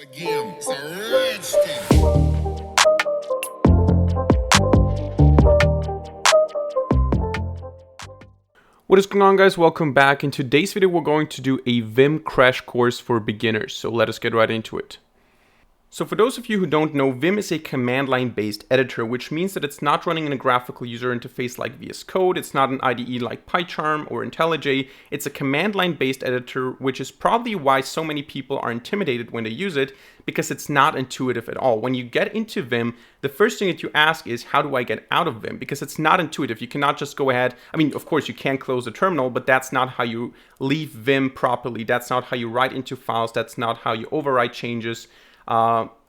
Again, it's a rich thing. What is going on, guys? Welcome back. In today's video we're going to do a Vim crash course for beginners, so let us get right into it. So for those of you who don't know, Vim is a command line based editor, which means that it's not running in a graphical user interface like VS Code, it's not an IDE like PyCharm or IntelliJ, it's a command line based editor, which is probably why so many people are intimidated when they use it, because it's not intuitive at all. When you get into Vim, the first thing that you ask is, how do I get out of Vim? Because it's not intuitive. You cannot just go ahead, I mean, of course you can close the terminal, but that's not how you leave Vim properly. That's not how you write into files. That's not how you overwrite changes.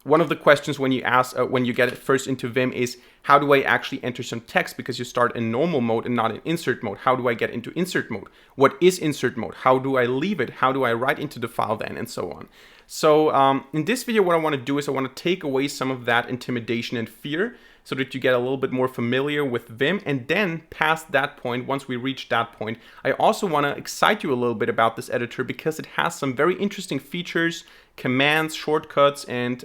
One of the questions when you get it first into Vim is, how do I actually enter some text? Because you start in normal mode and not in insert mode. How do I get into insert mode? What is insert mode? How do I leave it? How do I write into the file then? And so on. So in this video, what I want to do is I want to take away some of that intimidation and fear so that you get a little bit more familiar with Vim. And then past that point, once we reach that point, I also want to excite you a little bit about this editor because it has some very interesting features, commands, shortcuts, and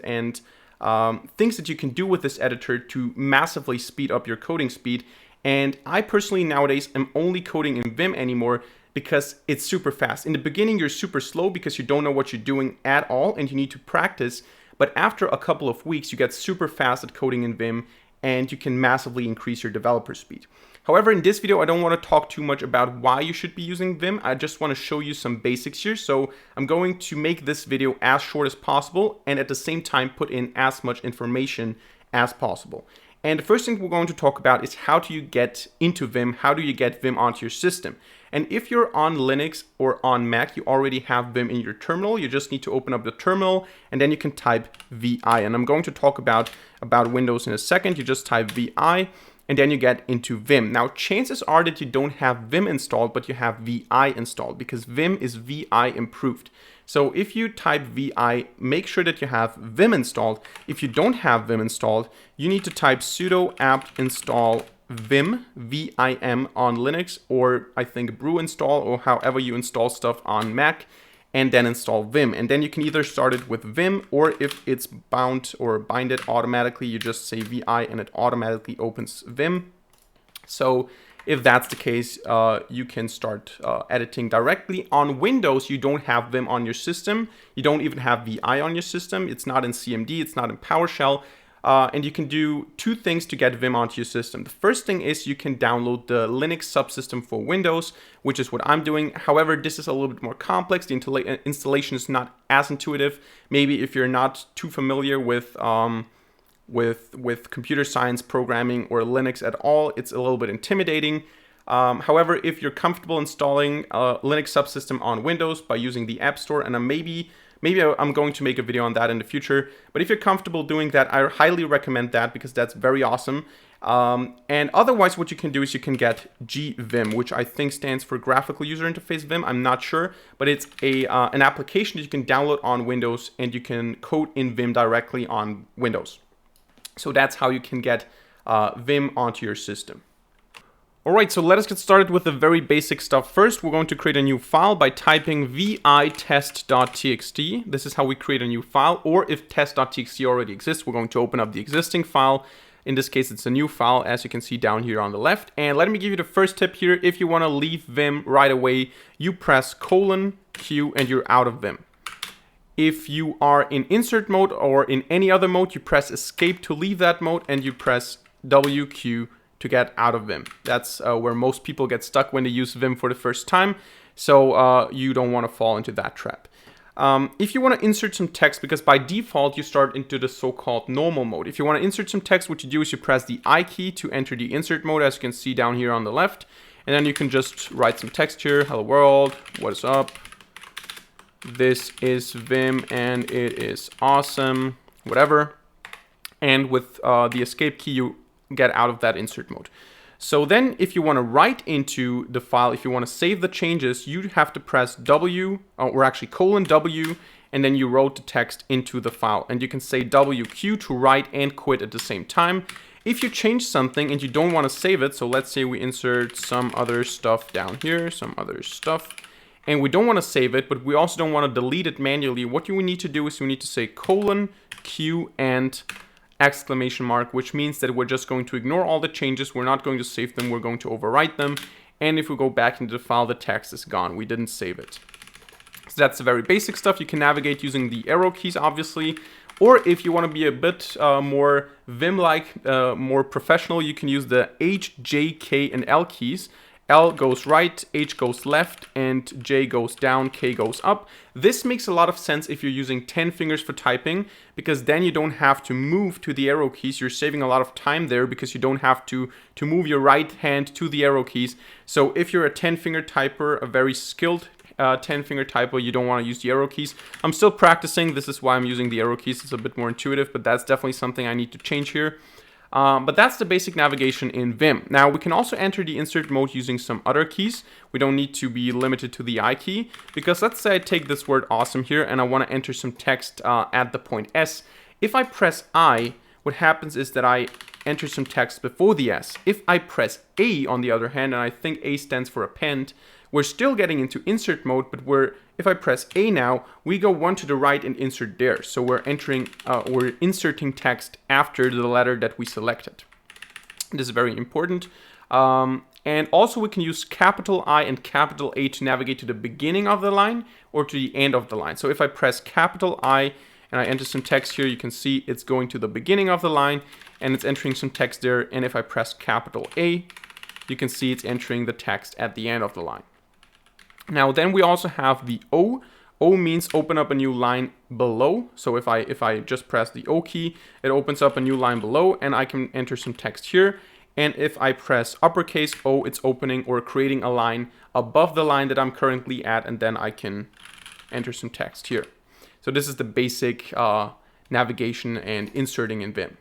things that you can do with this editor to massively speed up your coding speed. And I personally nowadays am only coding in Vim anymore because it's super fast. In the beginning, you're super slow because you don't know what you're doing at all and you need to practice. But after a couple of weeks, you get super fast at coding in Vim and you can massively increase your developer speed. However, in this video, I don't want to talk too much about why you should be using Vim. I just want to show you some basics here. So I'm going to make this video as short as possible and at the same time put in as much information as possible. And the first thing we're going to talk about is how do you get into Vim? How do you get Vim onto your system? And if you're on Linux or on Mac, you already have Vim in your terminal. You just need to open up the terminal and then you can type VI. And I'm going to talk about Windows in a second. You just type VI and then you get into Vim. Now, chances are that you don't have Vim installed, but you have VI installed because Vim is VI improved. So if you type VI, make sure that you have Vim installed. If you don't have Vim installed, you need to type sudo apt install Vim, VIM on Linux, or I think brew install, or however you install stuff on Mac, and then install Vim. And then you can either start it with Vim, or if it's bound or binded automatically, you just say VI and it automatically opens Vim. So if that's the case, you can start editing directly. On Windows, you don't have Vim on your system. You don't even have VI on your system. It's not in CMD, it's not in PowerShell. And you can do two things to get Vim onto your system. The first thing is you can download the Linux subsystem for Windows, which is what I'm doing. However, this is a little bit more complex. The installation is not as intuitive. Maybe if you're not too familiar with computer science programming or Linux at all, it's a little bit intimidating. However, if you're comfortable installing a Linux subsystem on Windows by using the App Store, and maybe I'm going to make a video on that in the future, but if you're comfortable doing that, I highly recommend that because that's very awesome. And otherwise, what you can do is you can get GVim, which I think stands for Graphical User Interface Vim. I'm not sure, but it's an application that you can download on Windows and you can code in Vim directly on Windows. So that's how you can get Vim onto your system. Alright, so let us get started with the very basic stuff. First, we're going to create a new file by typing vi-test.txt. This is how we create a new file, or if test.txt already exists, we're going to open up the existing file. In this case, it's a new file, as you can see down here on the left. And let me give you the first tip here. If you want to leave Vim right away, you press :Q and you're out of Vim. If you are in insert mode or in any other mode, you press escape to leave that mode and you press WQ to get out of Vim. That's where most people get stuck when they use Vim for the first time. So you don't want to fall into that trap. If you want to insert some text, because by default you start into the so-called normal mode. If you want to insert some text, what you do is you press the I key to enter the insert mode, as you can see down here on the left. And then you can just write some text here. Hello world, what is up? This is Vim and it is awesome, whatever. And with the escape key, you get out of that insert mode. So then if you want to write into the file, if you want to save the changes, you have to press W, or actually :W, and then you wrote the text into the file. And you can say WQ to write and quit at the same time. If you change something and you don't want to save it, so let's say we insert some other stuff down here, some other stuff, and we don't want to save it, but we also don't want to delete it manually. What you need to do is we need to say colon, Q, and exclamation mark, which means that we're just going to ignore all the changes. We're not going to save them. We're going to overwrite them. And if we go back into the file, the text is gone. We didn't save it. So that's the very basic stuff. You can navigate using the arrow keys, obviously. Or if you want to be a bit more Vim-like, more professional, you can use the H, J, K, and L keys. L goes right, H goes left, and J goes down, K goes up. This makes a lot of sense if you're using 10 fingers for typing, because then you don't have to move to the arrow keys. You're saving a lot of time there because you don't have to move your right hand to the arrow keys. So if you're a 10-finger typer, a very skilled 10-finger typo, you don't want to use the arrow keys. I'm still practicing. This is why I'm using the arrow keys. It's a bit more intuitive, but that's definitely something I need to change here. But that's the basic navigation in Vim. Now we can also enter the insert mode using some other keys. We don't need to be limited to the I key, because let's say I take this word awesome here and I want to enter some text at the point S. If I press I, what happens is that I enter some text before the S. If I press A on the other hand, and I think A stands for append, we're still getting into insert mode, but if I press A now, we go one to the right and insert there. So we're inserting text after the letter that we selected. This is very important. And also we can use capital I and capital A to navigate to the beginning of the line or to the end of the line. So if I press capital I and I enter some text here, you can see it's going to the beginning of the line and it's entering some text there. And if I press capital A, you can see it's entering the text at the end of the line. Now then we also have the O. O means open up a new line below. So if I just press the O key, it opens up a new line below and I can enter some text here. And if I press uppercase O, it's opening or creating a line above the line that I'm currently at, and then I can enter some text here. So this is the basic navigation and inserting in Vim.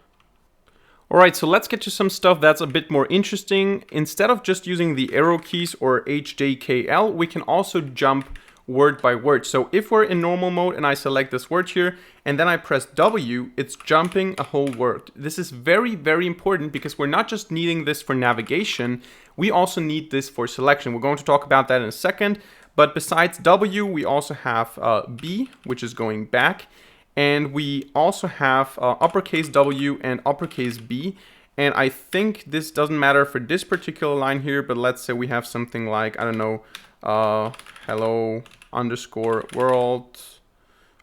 Alright, so let's get to some stuff that's a bit more interesting. Instead of just using the arrow keys or H, J, K, L, we can also jump word by word. So if we're in normal mode and I select this word here and then I press W, it's jumping a whole word. This is very, very important because we're not just needing this for navigation, we also need this for selection. We're going to talk about that in a second, but besides W, we also have B, which is going back. And we also have uppercase W and uppercase B. And I think this doesn't matter for this particular line here, but let's say we have something like, I don't know, hello underscore world,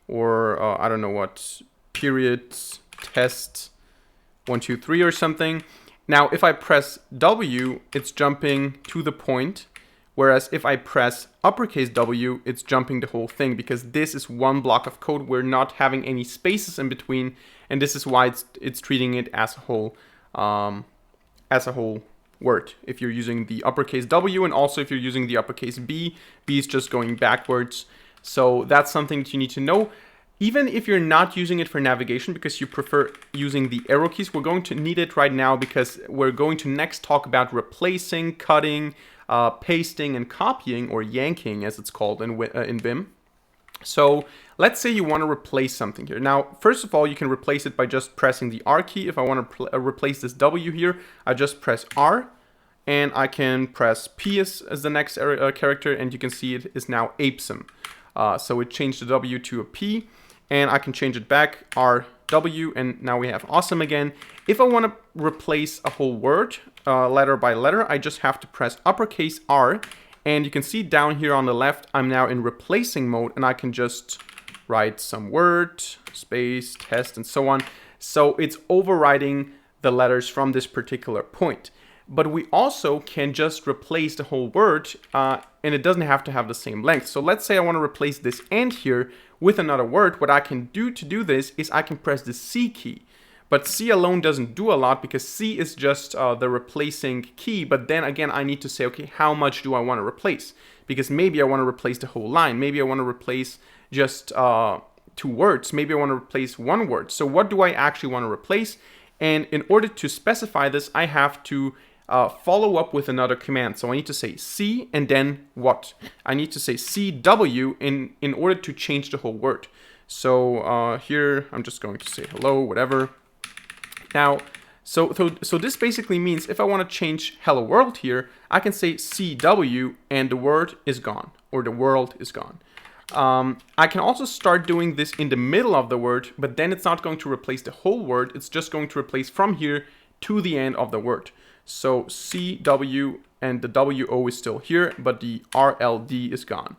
or I don't know what, period, test, 1, 2, 3 or something. Now, if I press W, it's jumping to the point. Whereas if I press uppercase W, it's jumping the whole thing because this is one block of code. We're not having any spaces in between, and this is why it's treating it as a whole word. If you're using the uppercase W, and also if you're using the uppercase B, B is just going backwards. So that's something that you need to know. Even if you're not using it for navigation because you prefer using the arrow keys, we're going to need it right now because we're going to next talk about replacing, cutting, pasting and copying, or yanking as it's called in Vim. So let's say you want to replace something here. Now, first of all, you can replace it by just pressing the R key. If I want to replace this W here, I just press R and I can press P as the next character, and you can see it is now Apesome. So it changed the W to a P, and I can change it back, R, W, and now we have awesome again. If I want to replace a whole word, letter by letter, I just have to press uppercase R, and you can see down here on the left, I'm now in replacing mode, and I can just write some word, space, test, and so on. So it's overriding the letters from this particular point. But we also can just replace the whole word, and it doesn't have to have the same length. So let's say I want to replace this and here with another word. What I can do to do this is I can press the C key. But C alone doesn't do a lot because C is just the replacing key. But then again, I need to say, okay, how much do I want to replace? Because maybe I want to replace the whole line. Maybe I want to replace just 2 words. Maybe I want to replace 1 word. So what do I actually want to replace? And in order to specify this, I have to follow up with another command. So I need to say C and then what? I need to say CW in order to change the whole word. So here I'm just going to say hello, whatever. Now, So this basically means if I want to change hello world here, I can say CW and the word is gone, or the world is gone. I can also start doing this in the middle of the word, but then it's not going to replace the whole word. It's just going to replace from here to the end of the word. So CW and the WO is still here, but the RLD is gone.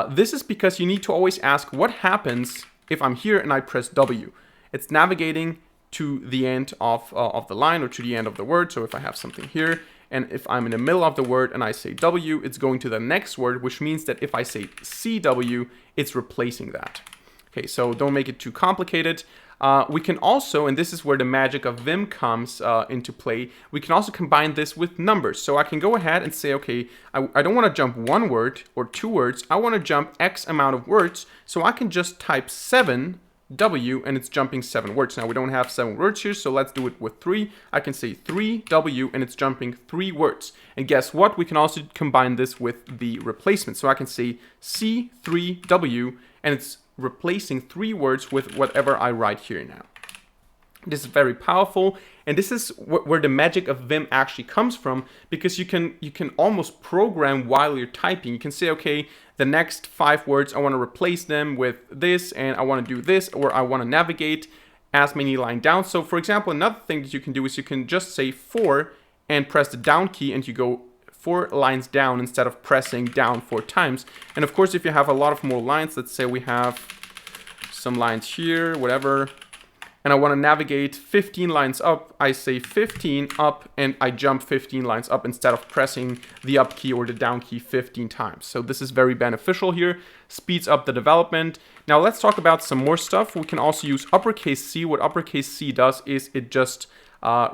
This is because you need to always ask what happens if I'm here and I press W. It's navigating to the end of the line, or to the end of the word. So if I have something here, and if I'm in the middle of the word and I say W, it's going to the next word, which means that if I say CW, it's replacing that. Okay, so don't make it too complicated. We can also, and this is where the magic of Vim comes into play, we can also combine this with numbers. So I can go ahead and say, okay, I don't want to jump one word or two words. I want to jump X amount of words. So I can just type 7W and it's jumping 7 words. Now we don't have 7 words here, so let's do it with 3. I can say 3W and it's jumping 3 words. And guess what? We can also combine this with the replacement. So I can say C3W and it's replacing 3 words with whatever I write here now. This is very powerful, and this is where the magic of Vim actually comes from, because you can almost program while you're typing. You can say, okay, the next 5 words I want to replace them with this, and I want to do this, or I want to navigate as many lines down. So for example, another thing that you can do is you can just say 4 and press the down key, and you go 4 lines down instead of pressing down 4 times. And of course, if you have a lot of more lines, let's say we have some lines here, whatever, and I want to navigate 15 lines up, I say 15 up and I jump 15 lines up instead of pressing the up key or the down key 15 times. So this is very beneficial here, speeds up the development. Now let's talk about some more stuff. We can also use uppercase C. What uppercase C does is it just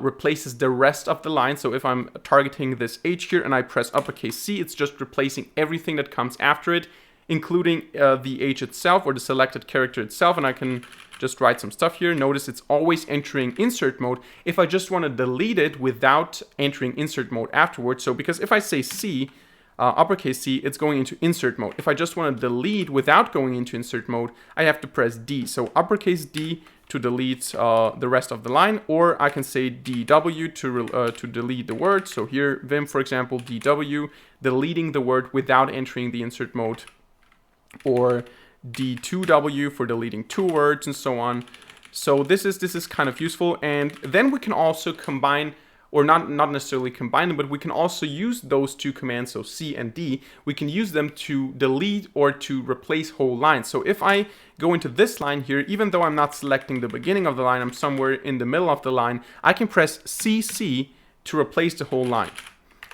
replaces the rest of the line. So if I'm targeting this H here and I press uppercase C, it's just replacing everything that comes after it, including the H itself or the selected character itself. And I can just write some stuff here. Notice it's always entering insert mode. If I just want to delete it without entering insert mode afterwards, so because if I say C, uppercase C, it's going into insert mode. If I just want to delete without going into insert mode, I have to press D. So uppercase D to delete the rest of the line, or I can say DW to delete the word. So here, Vim, for example, DW, deleting the word without entering the insert mode, or D2W for deleting 2 words, and so on. So this is kind of useful. And then we can also combine, or not necessarily combine them, but we can also use those 2 commands, so C and D, we can use them to delete or to replace whole lines. So if I go into this line here, even though I'm not selecting the beginning of the line, I'm somewhere in the middle of the line, I can press CC to replace the whole line.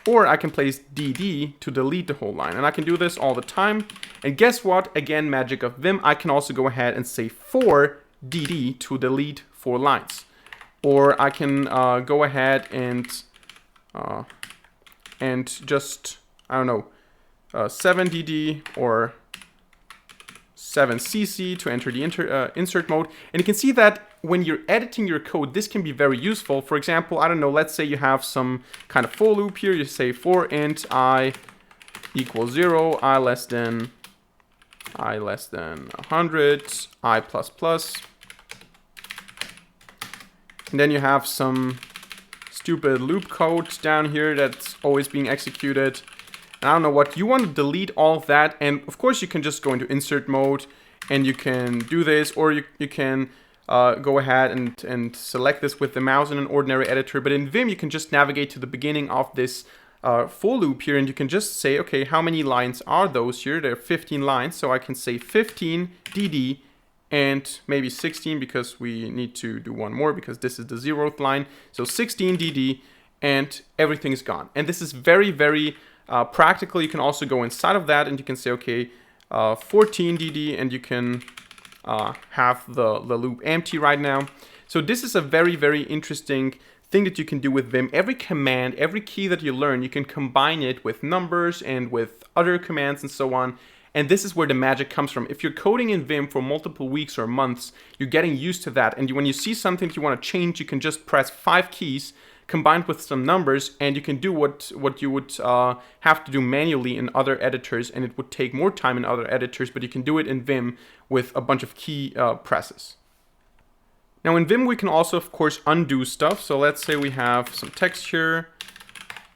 Or I can place DD to delete the whole line. And I can do this all the time. And guess what? Again, magic of Vim, I can also go ahead and say 4DD to delete 4 lines. Or I can go ahead and just, I don't know, 7DD or 7CC to enter the insert mode. And you can see that when you're editing your code, this can be very useful. For example, I don't know, let's say you have some kind of for loop here. You say for int I equals 0, I less than 100, I plus plus. And then you have some stupid loop code down here that's always being executed. And I don't know what, you want to delete all of that. And of course you can just go into insert mode and you can do this, or you can go ahead and select this with the mouse in an ordinary editor. But in Vim, you can just navigate to the beginning of this for loop here, and you can just say, okay, how many lines are those here? There are 15 lines, so I can say 15 DD and maybe 16 because we need to do one more because this is the 0th line. So 16 DD and everything is gone. And this is very, very practical. You can also go inside of that and you can say, okay, 14 DD, and you can have the loop empty right now. So this is a very, very interesting thing that you can do with Vim. Every command, every key that you learn, you can combine it with numbers and with other commands and so on. And this is where the magic comes from. If you're coding in Vim for multiple weeks or months, you're getting used to that. And when you see something that you want to change, you can just press 5 keys combined with some numbers, and you can do what you would have to do manually in other editors, and it would take more time in other editors, but you can do it in Vim with a bunch of key presses. Now in Vim, we can also, of course, undo stuff. So let's say we have some text here,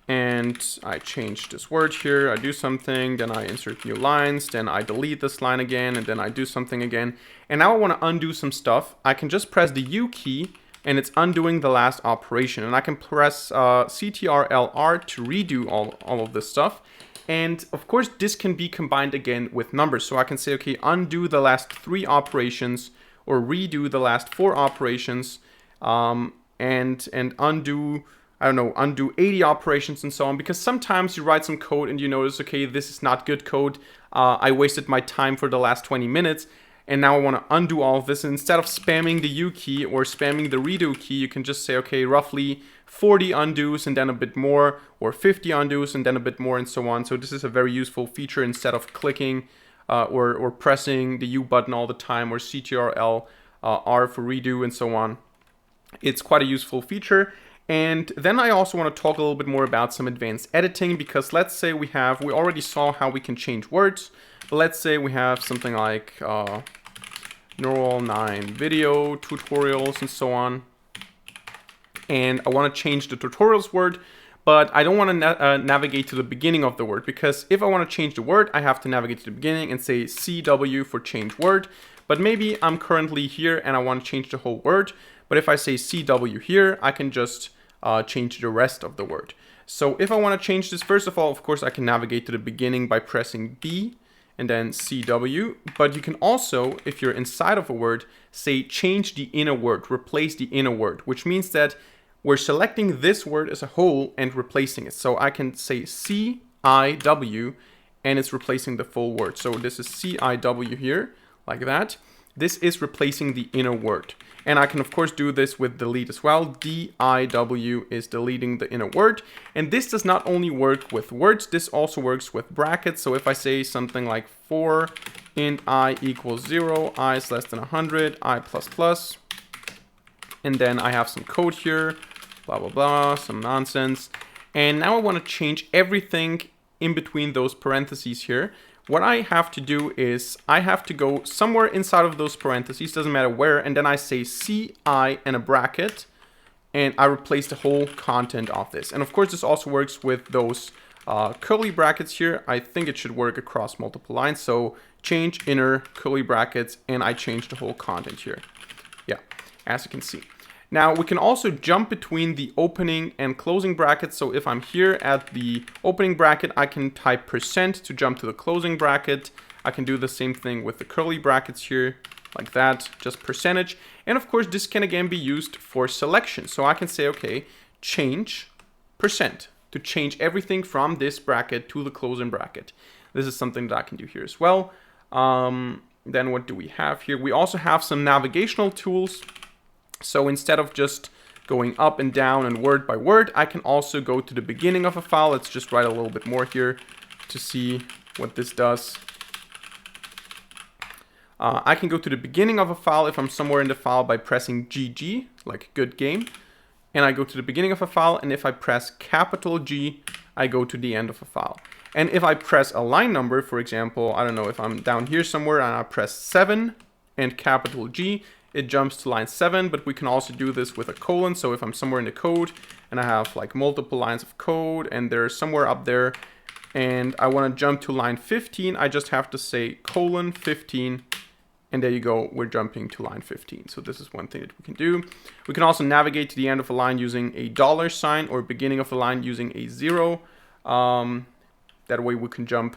and I change this word here, I do something, then I insert new lines, then I delete this line again, and then I do something again. And now I want to undo some stuff. I can just press the U key, and it's undoing the last operation. And I can press CTRL-R to redo all of this stuff. And of course, this can be combined again with numbers. So I can say, okay, undo the last 3 operations, or redo the last 4 operations, and undo, I don't know, undo 80 operations and so on. Because sometimes you write some code and you notice, okay, this is not good code. I wasted my time for the last 20 minutes. And now I want to undo all of this. And instead of spamming the U key or spamming the redo key, you can just say, okay, roughly 40 undos and then a bit more, or 50 undos and then a bit more, and so on. So this is a very useful feature instead of clicking or pressing the U button all the time, or CTRL-R for redo and so on. It's quite a useful feature. And then I also want to talk a little bit more about some advanced editing, because let's say we already saw how we can change words. But let's say we have something like Neural 9 video tutorials and so on. And I want to change the tutorials word, but I don't want to navigate to the beginning of the word, because if I want to change the word, I have to navigate to the beginning and say CW for change word. But maybe I'm currently here and I want to change the whole word. But if I say CW here, I can just change the rest of the word. So if I want to change this, first of all, of course, I can navigate to the beginning by pressing B and then CW. But you can also, if you're inside of a word, say change the inner word, replace the inner word, which means that we're selecting this word as a whole and replacing it. So I can say CIW and it's replacing the full word. So this is CIW here, like that. This is replacing the inner word. And I can, of course, do this with delete as well. DIW is deleting the inner word. And this does not only work with words, this also works with brackets. So if I say something like for int I equals 0, I is less than 100, I plus plus, and then I have some code here, blah, blah, blah, some nonsense. And now I want to change everything in between those parentheses here. What I have to do is I have to go somewhere inside of those parentheses, doesn't matter where, and then I say CI and a bracket, and I replace the whole content of this. And of course, this also works with those curly brackets here. I think it should work across multiple lines. So change inner curly brackets, and I change the whole content here. Yeah, as you can see. Now we can also jump between the opening and closing brackets. So if I'm here at the opening bracket, I can type % to jump to the closing bracket. I can do the same thing with the curly brackets here, like that, just %. And of course, this can again be used for selection. So I can say, okay, change % to change everything from this bracket to the closing bracket. This is something that I can do here as well. Then what do we have here? We also have some navigational tools. So instead of just going up and down and word by word, I can also go to the beginning of a file. Let's just write a little bit more here to see what this does. I can go to the beginning of a file if I'm somewhere in the file by pressing GG, like good game. And I go to the beginning of a file, and if I press capital G, I go to the end of a file. And if I press a line number, for example, I don't know, if I'm down here somewhere and I press 7 and capital G, it jumps to line 7, but we can also do this with a colon. So if I'm somewhere in the code and I have like multiple lines of code and they're somewhere up there and I want to jump to line 15, I just have to say colon 15, and there you go, we're jumping to line 15. So this is one thing that we can do. We can also navigate to the end of a line using a $sign or beginning of a line using a 0. That way we can jump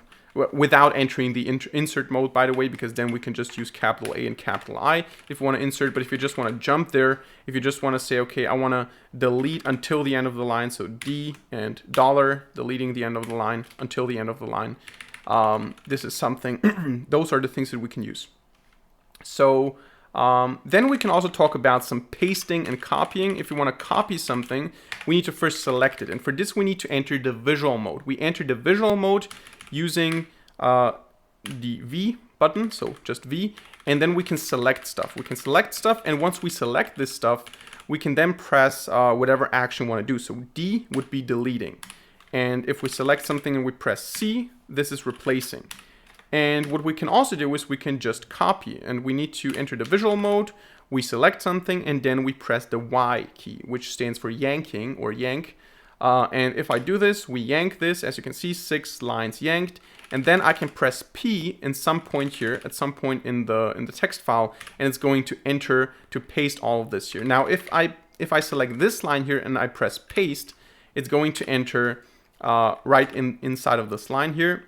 without entering the insert mode, by the way, because then we can just use capital A and capital I if we want to insert. But if you just want to jump there, if you just want to say, okay, I want to delete until the end of the line, so D and $, deleting the end of the line until the end of the line. This is something, those are the things that we can use. So then we can also talk about some pasting and copying. If you want to copy something, we need to first select it. And for this, we need to enter the visual mode. We enter the visual mode using the V button, so just V, and then we can select stuff. We can select stuff, and once we select this stuff, we can then press whatever action we want to do. So D would be deleting. And if we select something and we press C, this is replacing. And what we can also do is we can just copy, and we need to enter the visual mode. we select something and then we press the Y key, which stands for yanking or yank. And if I do this, we yank this, as you can see, 6 lines yanked, and then I can press P in some point here, at some point in the text file, and it's going to enter to paste all of this here. Now, if I select this line here and I press paste, it's going to enter right inside of this line here.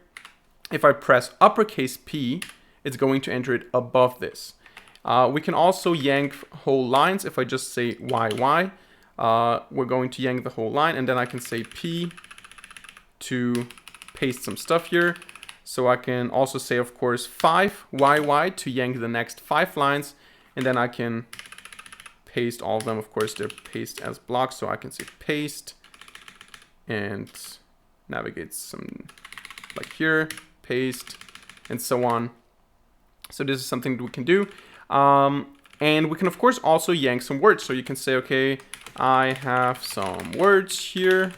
If I press uppercase P, it's going to enter it above this. We can also yank whole lines. If I just say YY, we're going to yank the whole line, and then I can say P to paste some stuff here. So I can also say, of course, 5YY to yank the next 5 lines, and then I can paste all of them. Of course, they're pasted as blocks, so I can say paste and navigate some like here, paste, and so on. So this is something that we can do. And we can, of course, also yank some words. So you can say, okay, I have some words here.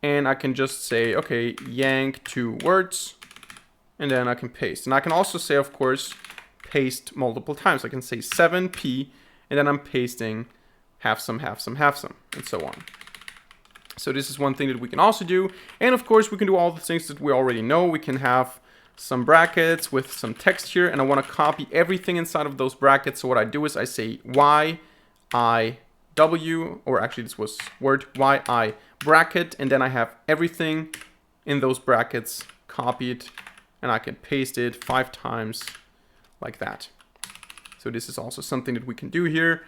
And I can just say, okay, yank 2 words. And then I can paste. And I can also say, of course, paste multiple times. I can say 7P, and then I'm pasting have some, and so on. So this is one thing that we can also do. And of course, we can do all the things that we already know. We can have some brackets with some text here, and I want to copy everything inside of those brackets. So what I do is I say Y-I-W, or actually this was word Y-I bracket, and then I have everything in those brackets copied, and I can paste it 5 times like that. So this is also something that we can do here.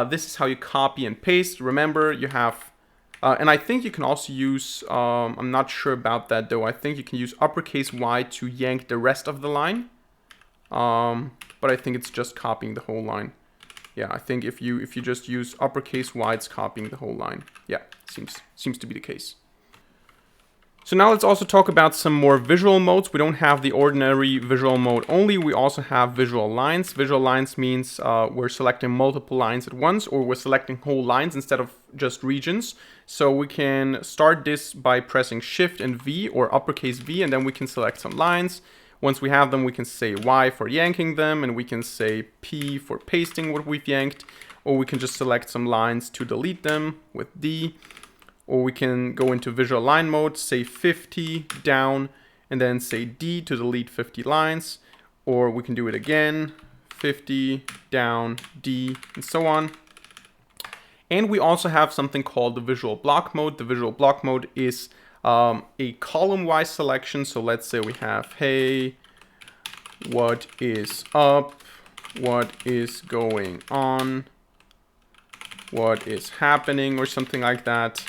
This is how you copy and paste. Remember, you have and I think you can also use, I'm not sure about that though. I think you can use uppercase Y to yank the rest of the line. But I think it's just copying the whole line. Yeah, I think if you just use uppercase Y, it's copying the whole line. Yeah, seems to be the case. So now let's also talk about some more visual modes. We don't have the ordinary visual mode only. We also have visual lines. Visual lines means we're selecting multiple lines at once, or we're selecting whole lines instead of just regions. So we can start this by pressing Shift and V or uppercase V, and then we can select some lines. Once we have them, we can say Y for yanking them, and we can say P for pasting what we've yanked, or we can just select some lines to delete them with D. Or we can go into visual line mode, say 50 down, and then say D to delete 50 lines. Or we can do it again, 50 down, D, and so on. And we also have something called the visual block mode. The visual block mode is a column-wise selection. So let's say we have, hey, what is up? What is going on? What is happening? Or something like that.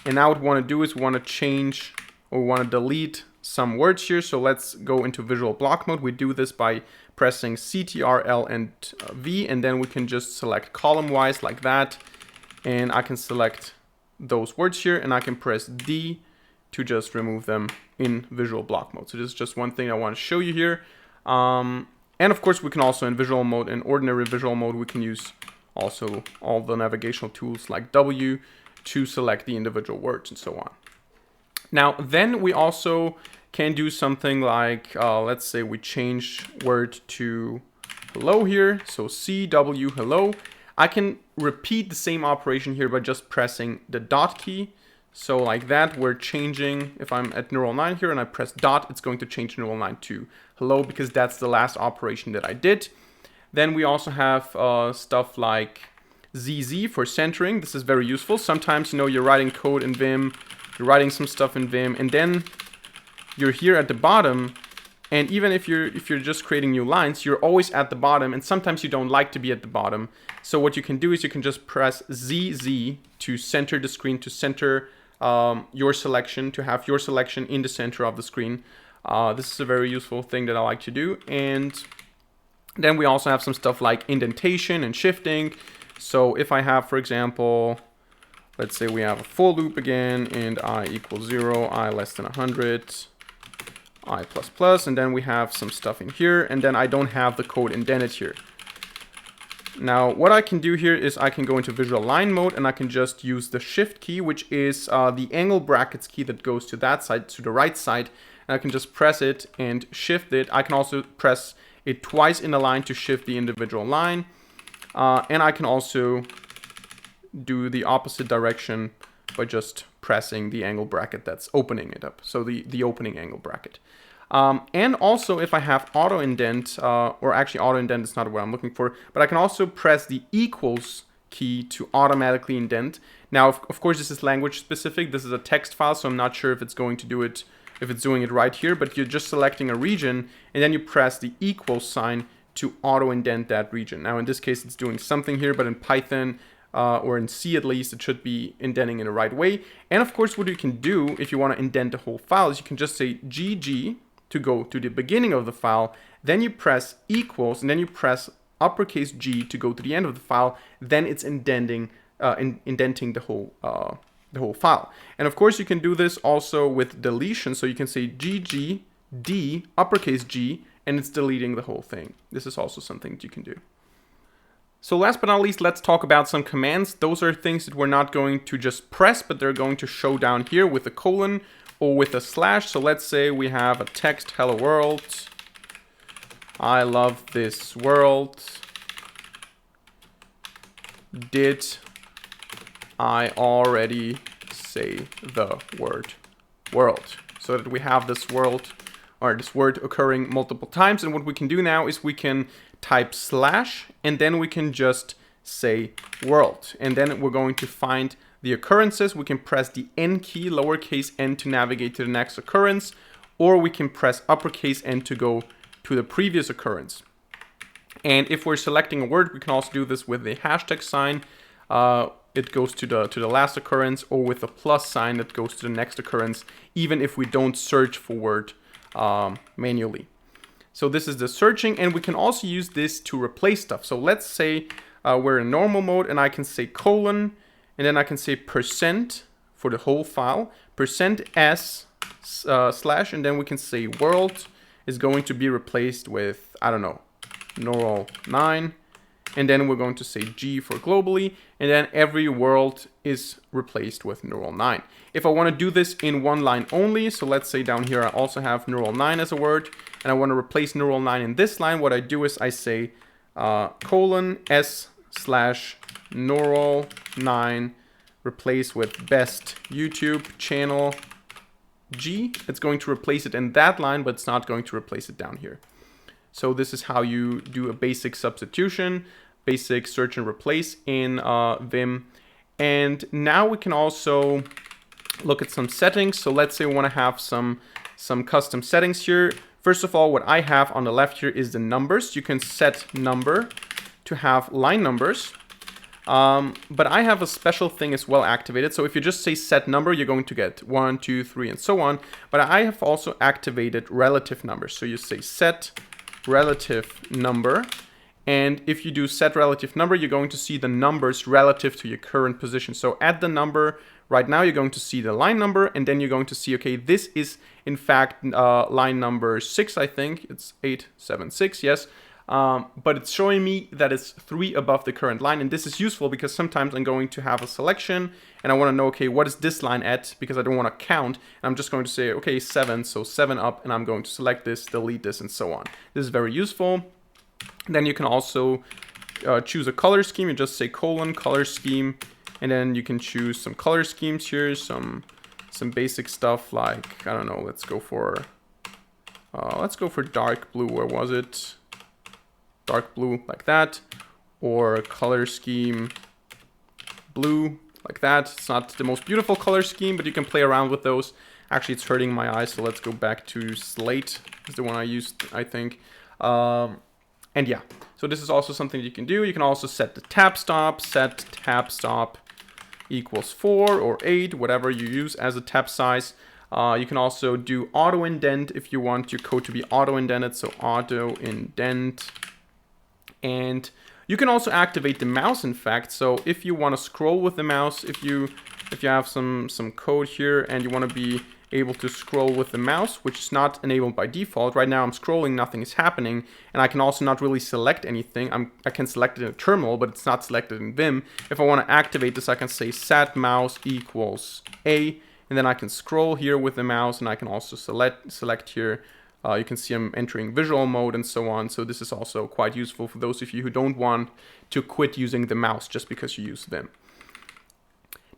And now what we want to do is we want to change, or we want to delete some words here. So let's go into visual block mode. We do this by pressing CTRL and V, and then we can just select column wise like that. And I can select those words here, and I can press D to just remove them in visual block mode. So this is just one thing I want to show you here. And of course, we can also in visual mode, in ordinary visual mode, we can use also all the navigational tools like W to select the individual words and so on. Now, then we also can do something like, let's say we change word to hello here. So CW hello. I can repeat the same operation here by just pressing the dot key. So like that, we're changing, if I'm at neural 9 here and I press dot, it's going to change neural 9 to hello because that's the last operation that I did. Then we also have stuff like ZZ for centering. This is very useful. Sometimes, you know, you're writing code in Vim, you're writing some stuff in Vim, and then you're here at the bottom. And even if you're just creating new lines, you're always at the bottom, and sometimes you don't like to be at the bottom. So what you can do is you can just press ZZ to center the screen, to center your selection, to have your selection in the center of the screen. This is a very useful thing that I like to do. And then we also have some stuff like indentation and shifting. So if I have, for example, let's say we have a for loop again, and I equals 0, I less than 100, I plus plus, and then we have some stuff in here, and then I don't have the code indented here. Now, what I can do here is I can go into visual line mode, and I can just use the shift key, which is the angle brackets key that goes to that side, to the right side, and I can just press it and shift it. I can also press it twice in a line to shift the individual line. And I can also do the opposite direction by just pressing the angle bracket that's opening it up. So the opening angle bracket. And also if I have auto indent, or actually auto indent is not what I'm looking for, but I can also press the equals key to automatically indent. Now, of course, this is language specific. This is a text file, so I'm not sure if it's going to do it, if it's doing it right here, but you're just selecting a region and then you press the equals sign to auto indent that region. Now, in this case, it's doing something here, but in Python, or in C at least, it should be indenting in the right way. And of course, what you can do if you want to indent the whole file is you can just say GG to go to the beginning of the file, then you press equals, and then you press uppercase G to go to the end of the file, then it's indenting the whole file. And of course, you can do this also with deletion, so you can say GG, D, uppercase G, and it's deleting the whole thing. This is also something that you can do. So last but not least, let's talk about some commands. Those are things that we're not going to just press, but they're going to show down here with a colon or with a slash. So let's say we have a text, hello world. I love this world. Did I already say the word world? So that we have this world, or this word occurring multiple times. And what we can do now is we can type slash, and then we can just say world. And then we're going to find the occurrences. We can press the N key, lowercase n, to navigate to the next occurrence, or we can press uppercase N to go to the previous occurrence. And if we're selecting a word, we can also do this with the hashtag sign. It goes to the last occurrence, or with a plus sign that goes to the next occurrence, even if we don't search for word manually. So this is the searching, and we can also use this to replace stuff. So let's say we're in normal mode, and I can say colon, and then I can say % for the whole file, %s slash, and then we can say world is going to be replaced with, I don't know, Neural 9, and then we're going to say G for globally, and then every world is replaced with Neural 9. If I want to do this in one line only, so let's say down here I also have Neural 9 as a word, and I want to replace Neural 9 in this line, what I do is I say colon s slash Neural 9 replace with best YouTube channel G. It's going to replace it in that line, but it's not going to replace it down here. So this is how you do a basic substitution, basic search and replace in Vim. And now we can also look at some settings. So let's say we want to have some custom settings here. First of all, what I have on the left here is the numbers. You can set number to have line numbers. But I have a special thing as well activated. So if you just say set number, you're going to get 1, 2, 3, and so on. But I have also activated relative numbers. So you say set relative number. And if you do set relative number, you're going to see the numbers relative to your current position. So at the number right now, you're going to see the line number, and then you're going to see, okay, this is in fact line number 6, I think. It's 876, yes. But it's showing me that it's 3 above the current line. And this is useful because sometimes I'm going to have a selection and I want to know, okay, what is this line at? Because I don't want to count. And I'm just going to say, okay, 7, so 7 up, and I'm going to select this, delete this, and so on. This is very useful. Then you can also choose a color scheme. You just say colon color scheme, and then you can choose some color schemes here, some basic stuff like, I don't know, let's go for dark blue. Where was it? Dark blue, like that, or color scheme blue, like that. It's not the most beautiful color scheme, but you can play around with those. Actually, it's hurting my eyes, so let's go back to slate. Is the one I used, I think. And yeah, so this is also something you can do. You can also set the tab stop, set tab stop equals 4 or 8, whatever you use as a tab size. You can also do auto indent if you want your code to be auto indented, so auto indent. And you can also activate the mouse, in fact. So if you want to scroll with the mouse, if you have some code here and you want to be able to scroll with the mouse, which is not enabled by default. Right now I'm scrolling, nothing is happening, and I can also not really select anything. I can select it in a terminal, but it's not selected in Vim. If I want to activate this, I can say set mouse equals A, and then I can scroll here with the mouse, and I can also select here You can see I'm entering visual mode and so on. So this is also quite useful for those of you who don't want to quit using the mouse just because you use Vim.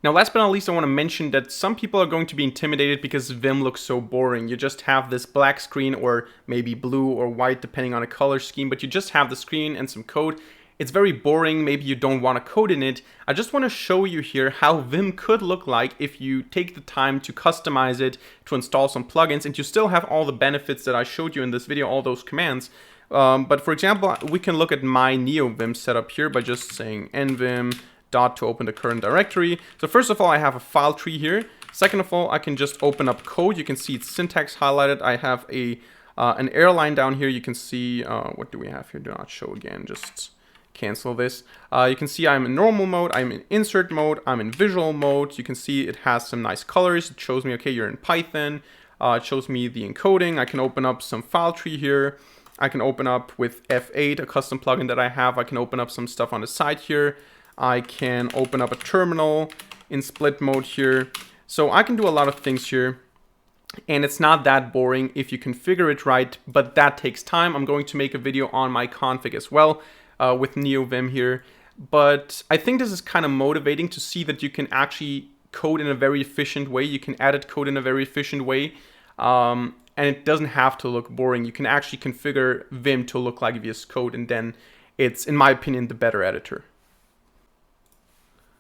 Now, last but not least, I want to mention that some people are going to be intimidated because Vim looks so boring. You just have this black screen, or maybe blue or white, depending on a color scheme, but you just have the screen and some code. It's very boring. Maybe you don't want to code in it. I just want to show you here how Vim could look like if you take the time to customize it, to install some plugins, and you still have all the benefits that I showed you in this video, all those commands. But for example, we can look at my NeoVim setup here by just saying nvim dot to open the current directory. So first of all, I have a file tree here. Second of all, I can just open up code. You can see its syntax highlighted. I have an airline down here. You can see, what do we have here? Do not show again, just cancel this. You can see I'm in normal mode, I'm in insert mode, I'm in visual mode. You can see it has some nice colors. It shows me, okay, you're in Python. It shows me the encoding. I can open up some file tree here. I can open up with F8, a custom plugin that I have. I can open up some stuff on the side here. I can open up a terminal in split mode here. So I can do a lot of things here. And it's not that boring if you configure it right, but that takes time. I'm going to make a video on my config as well with NeoVim here. But I think this is kind of motivating to see that you can actually code in a very efficient way. You can edit code in a very efficient way. And it doesn't have to look boring. You can actually configure Vim to look like VS Code, and then it's, in my opinion, the better editor.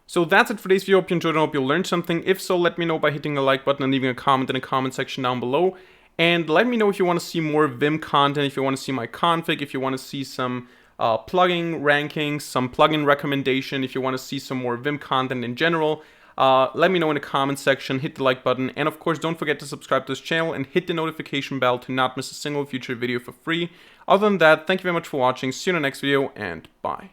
So that's it for today's video. Hope you enjoyed and hope you learned something. If so, let me know by hitting the like button and leaving a comment in the comment section down below. And let me know if you want to see more Vim content, if you want to see my config, if you want to see some plugin rankings, some plugin recommendation, if you want to see some more Vim content in general. Let me know in the comment section, hit the like button, and of course don't forget to subscribe to this channel and hit the notification bell to not miss a single future video for free. Other than that, thank you very much for watching, see you in the next video, and bye.